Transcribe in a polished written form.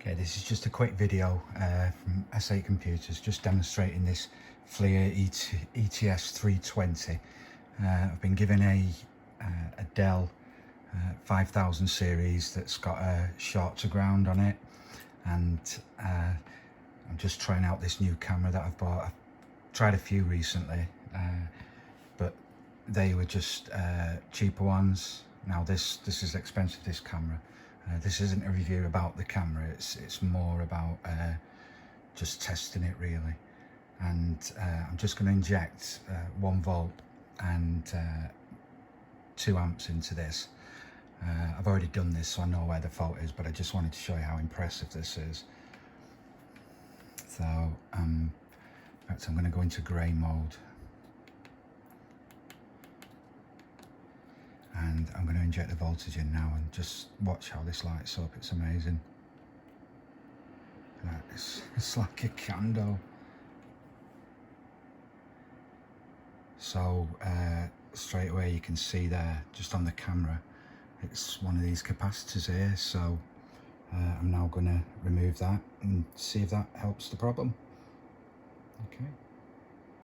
Okay, this is just a quick video from S8 Computers, just demonstrating this Flir ETS320. I've been given a Dell 5000 series that's got a short to ground on it, and I'm just trying out this new camera that I've bought. I've tried a few recently, but they were just cheaper ones. Now this is expensive, this camera. This isn't a review about the camera, it's more about just testing it really. And I'm just going to inject 1 volt and 2 amps into this. I've already done this, so I know where the fault is, but I just wanted to show you how impressive this is. So in fact, I'm going to go into grey mode, and I'm going to inject the voltage in now and just watch how this lights up. It's amazing. It's like a candle. So straight away you can see there, just on the camera, it's one of these capacitors here. So I'm now going to remove that and see if that helps the problem. Okay.